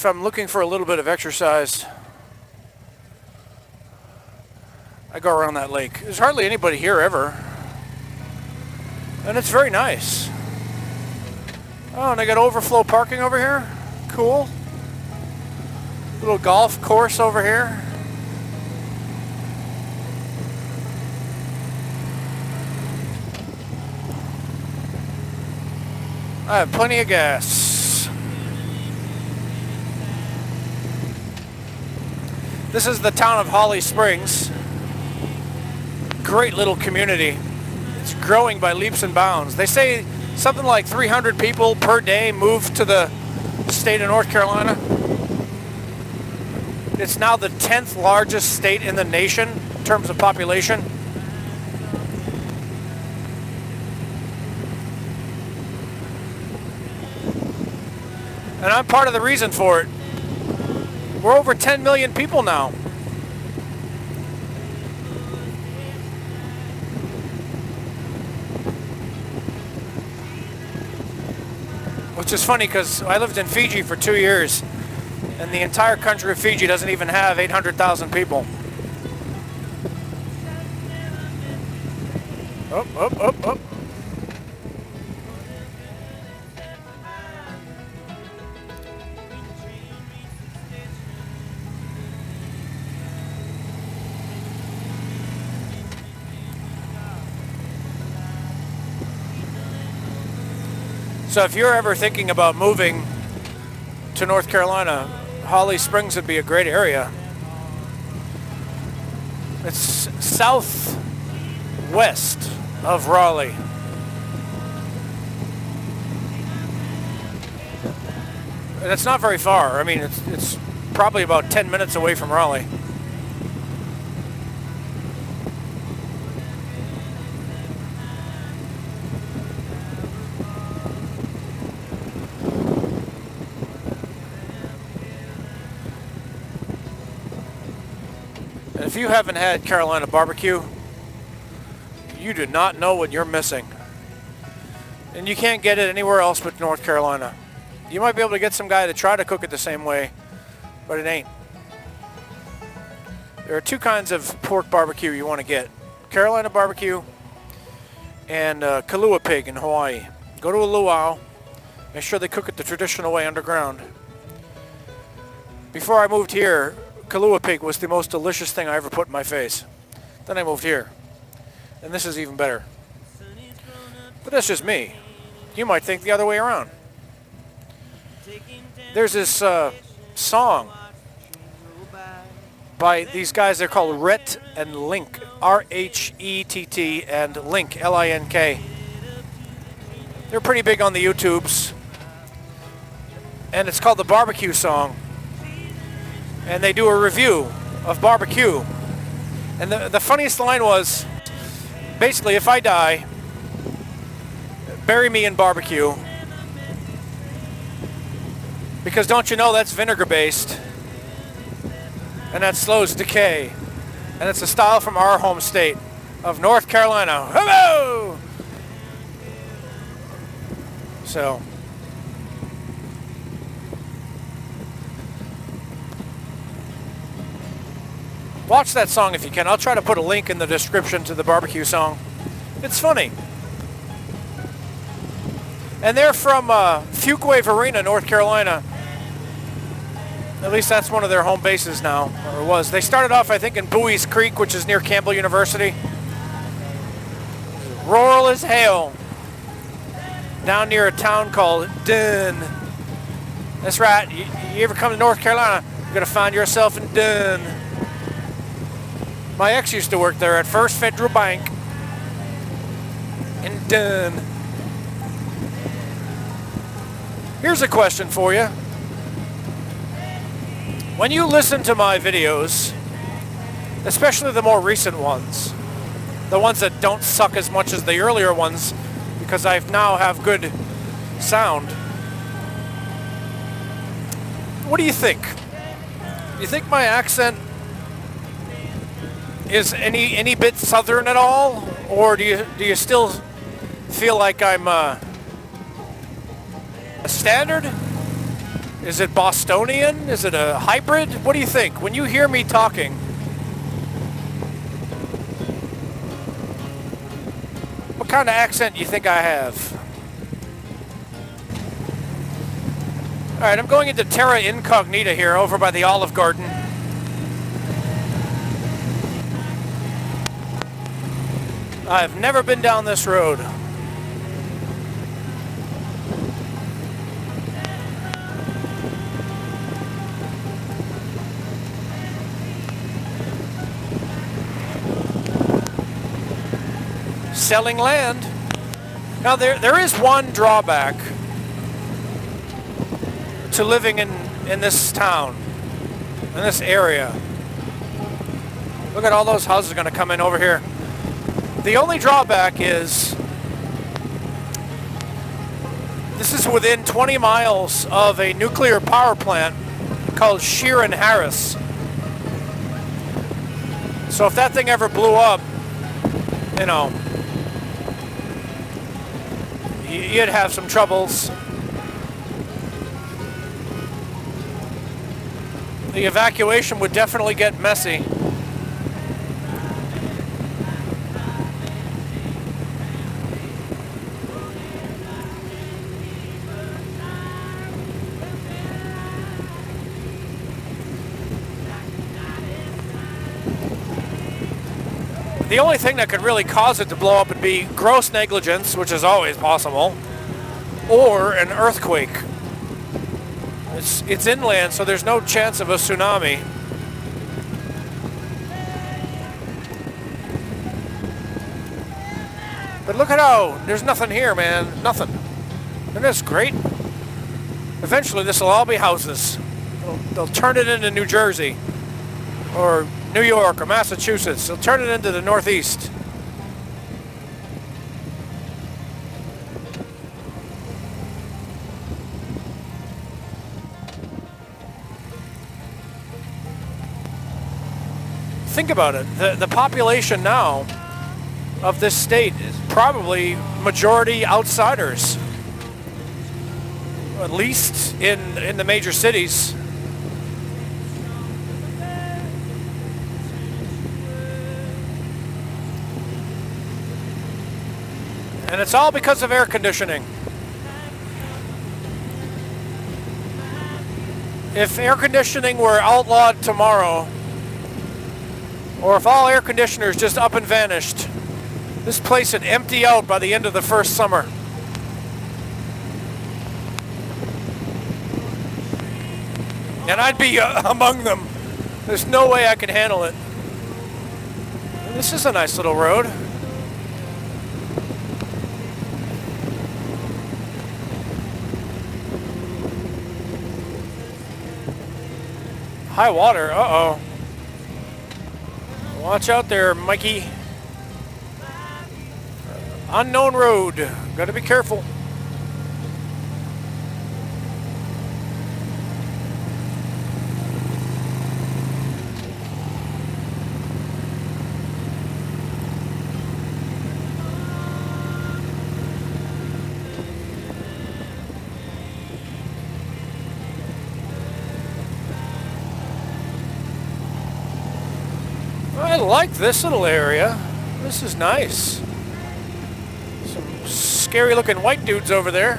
if I'm looking for a little bit of exercise, I go around that lake. There's hardly anybody here ever. And it's very nice. Oh, and I got overflow parking over here. Cool. Little golf course over here. I have plenty of gas. This is the town of Holly Springs. Great little community. It's growing by leaps and bounds. They say something like 300 people per day move to the state of North Carolina. It's now the 10th largest state in the nation in terms of population. And I'm part of the reason for it. We're over 10 million people now. Which is funny because I lived in Fiji for 2 years, and the entire country of Fiji doesn't even have 800,000 people. Up. So if you're ever thinking about moving to North Carolina, Holly Springs would be a great area. It's southwest of Raleigh. And it's not very far. I mean, it's probably about 10 minutes away from Raleigh. If you haven't had Carolina barbecue, you do not know what you're missing. And you can't get it anywhere else but North Carolina. You might be able to get some guy to try to cook it the same way, but it ain't. There are two kinds of pork barbecue you want to get. Carolina barbecue and Kalua pig in Hawaii. Go to a luau, make sure they cook it the traditional way underground. Before I moved here, Kalua pig was the most delicious thing I ever put in my face. Then I moved here, and this is even better. But that's just me. You might think the other way around. There's this song by these guys. They're called Rhett and Link. R-H-E-T-T and Link, L-I-N-K. They're pretty big on the YouTubes. And it's called the Barbecue Song. And they do a review of barbecue. And the funniest line was, basically, if I die, bury me in barbecue. Because don't you know that's vinegar based, and that slows decay. And it's a style from our home state of North Carolina. Hello! So, watch that song if you can. I'll try to put a link in the description to the barbecue song. It's funny. And they're from Fuquay Arena, North Carolina. At least that's one of their home bases now, or was. They started off, I think, in Bowie's Creek, which is near Campbell University. Rural as hell. Down near a town called Dunn. That's right. You ever come to North Carolina, you're going to find yourself in Dunn. My ex used to work there at First Federal Bank in Dunn. Here's a question for you. When you listen to my videos, especially the more recent ones, the ones that don't suck as much as the earlier ones, because I now have good sound, what do you think? Do you think my accent is any bit southern at all, or do you still feel like I'm a standard? Is it Bostonian? Is it a hybrid? What do you think? When you hear me talking, what kind of accent do you think I have? All right, I'm going into Terra Incognita here over by the Olive Garden. I've never been down this road. Selling land. Now there is one drawback to living in this town, in this area. Look at all those houses going to come in over here. The only drawback is this is within 20 miles of a nuclear power plant called Sheeran Harris. So if that thing ever blew up, you know, you'd have some troubles. The evacuation would definitely get messy. The only thing that could really cause it to blow up would be gross negligence, which is always possible, or an earthquake. It's inland, so there's no chance of a tsunami. But look at how there's nothing here, man. Nothing. Isn't this great? Eventually, this will all be houses. They'll turn it into New Jersey, or New York, or Massachusetts. They'll turn it into the Northeast. Think about it. The population now of this state is probably majority outsiders, at least in the major cities. And it's all because of air conditioning. If air conditioning were outlawed tomorrow, or if all air conditioners just up and vanished, this place would empty out by the end of the first summer. And I'd be among them. There's no way I could handle it. This is a nice little road. High water, uh-oh. Watch out there, Mikey. Unknown road. Gotta be careful. I like this little area. This is nice. Some scary looking white dudes over there.